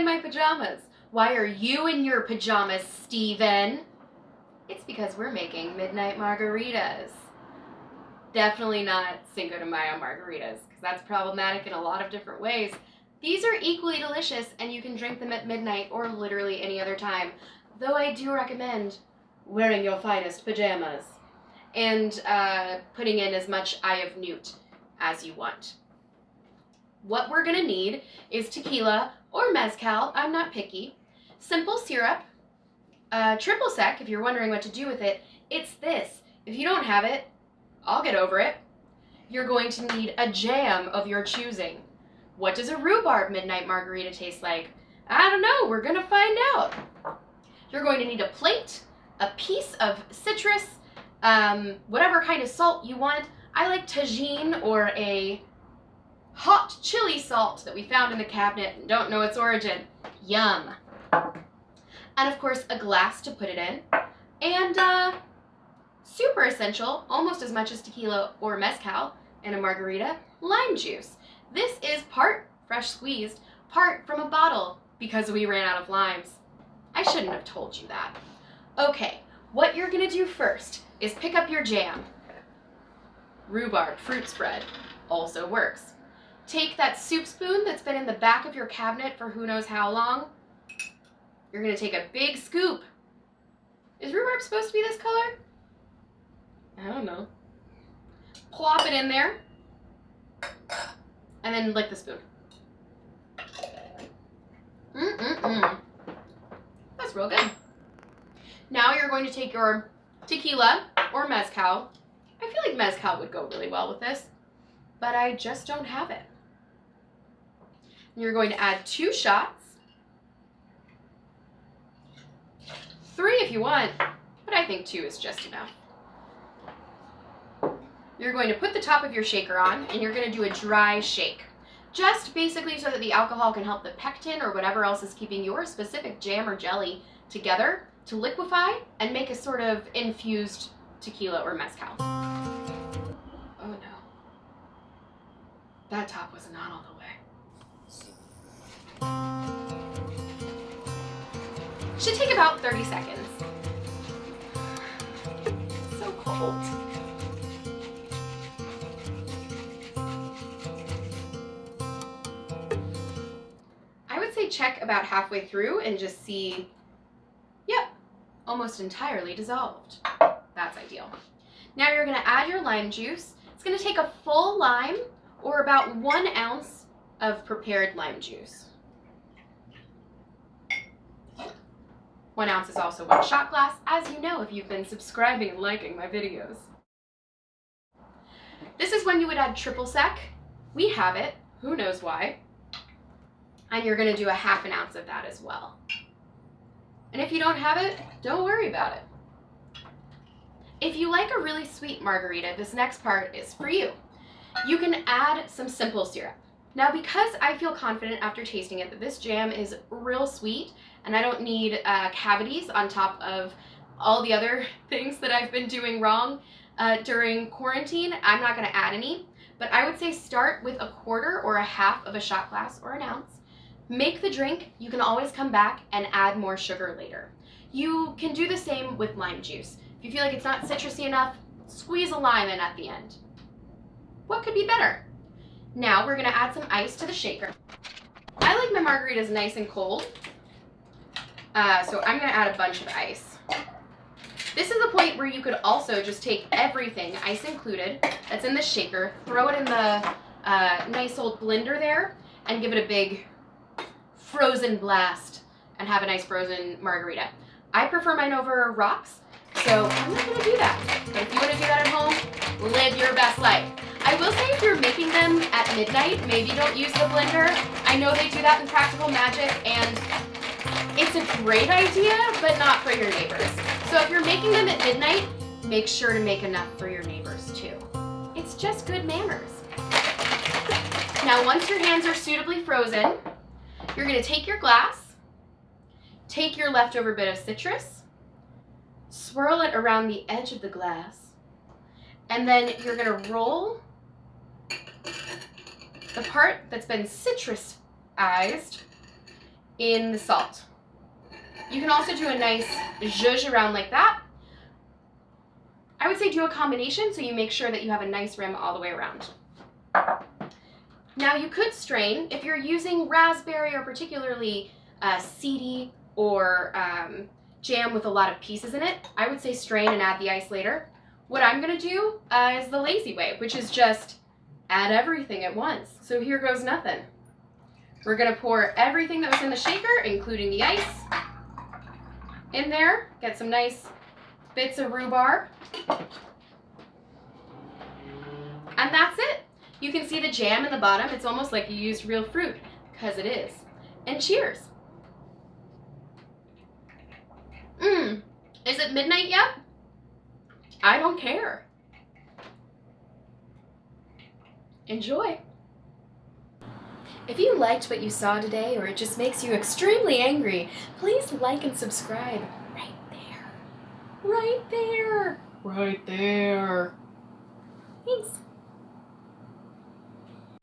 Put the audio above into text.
in my pajamas? Why are you in your pajamas, Steven? It's because we're making midnight margaritas. Definitely not Cinco de Mayo margaritas, because that's problematic in a lot of different ways. These are equally delicious, and you can drink them at midnight or literally any other time, though I do recommend wearing your finest pajamas and putting in as much eye of newt as you want. What we're gonna need is tequila or mezcal, I'm not picky, simple syrup, triple sec, if you're wondering what to do with it, it's this. If you don't have it, I'll get over it. You're going to need a jam of your choosing. What does a rhubarb midnight margarita taste like? I don't know, we're gonna find out. You're going to need a plate, a piece of citrus, whatever kind of salt you want. I like tajin or a hot chili salt that we found in the cabinet and don't know its origin. Yum. And of course, a glass to put it in. And super essential, almost as much as tequila or mezcal in a margarita, lime juice. This is part fresh squeezed, part from a bottle because we ran out of limes. I shouldn't have told you that. Okay, what you're gonna do first is pick up your jam. Rhubarb fruit spread also works. Take that soup spoon that's been in the back of your cabinet for who knows how long. You're gonna take a big scoop. Is rhubarb supposed to be this color? I don't know. Plop it in there, and then lick the spoon. That's real good. Now you're going to take your tequila or mezcal. I feel like mezcal would go really well with this, but I just don't have it. And you're going to add 2 shots. 3 if you want, but I think 2 is just enough. You're going to put the top of your shaker on, and you're going to do a dry shake. Just basically so that the alcohol can help the pectin or whatever else is keeping your specific jam or jelly together to liquefy and make a sort of infused tequila or mezcal. Oh no. That top was not all the way. Should take about 30 seconds. So cold. Check about halfway through and just see, yep, almost entirely dissolved. That's ideal. Now you're going to add your lime juice. It's going to take a full lime or about 1 ounce of prepared lime juice. 1 ounce is also 1 shot glass, as you know if you've been subscribing and liking my videos. This is when you would add triple sec. We have it, who knows why. And you're going to do a ½ ounce of that as well. And if you don't have it, don't worry about it. If you like a really sweet margarita, this next part is for you. You can add some simple syrup. Now, because I feel confident after tasting it that this jam is real sweet and I don't need cavities on top of all the other things that I've been doing wrong during quarantine, I'm not going to add any. But I would say start with 1/4 or 1/2 of a shot glass or 1 ounce. Make the drink. You can always come back and add more sugar later. You can do the same with lime juice. If you feel like it's not citrusy enough, squeeze a lime in at the end. What could be better? Now we're gonna add some ice to the shaker. I like my margaritas nice and cold, so I'm gonna add a bunch of ice. This is the point where you could also just take everything, ice included, that's in the shaker, throw it in the nice old blender there, and give it a big frozen blast and have a nice frozen margarita. I prefer mine over rocks, so I'm not gonna do that. But if you wanna do that at home, live your best life. I will say if you're making them at midnight, maybe don't use the blender. I know they do that in Practical Magic, and it's a great idea, but not for your neighbors. So if you're making them at midnight, make sure to make enough for your neighbors too. It's just good manners. Now, once your hands are suitably frozen, you're gonna take your glass, take your leftover bit of citrus, swirl it around the edge of the glass, and then you're gonna roll the part that's been citrusized in the salt. You can also do a nice zhuzh around like that. I would say do a combination so you make sure that you have a nice rim all the way around. Now you could strain if you're using raspberry or particularly seedy or jam with a lot of pieces in it. I would say strain and add the ice later. What I'm gonna do is the lazy way, which is just add everything at once. So here goes nothing. We're gonna pour everything that was in the shaker, including the ice, in there. Get some nice bits of rhubarb. And that's it. You can see the jam in the bottom. It's almost like you used real fruit, because it is. And cheers. Is it midnight yet? I don't care. Enjoy. If you liked what you saw today, or it just makes you extremely angry, please like and subscribe right there. Right there. Right there.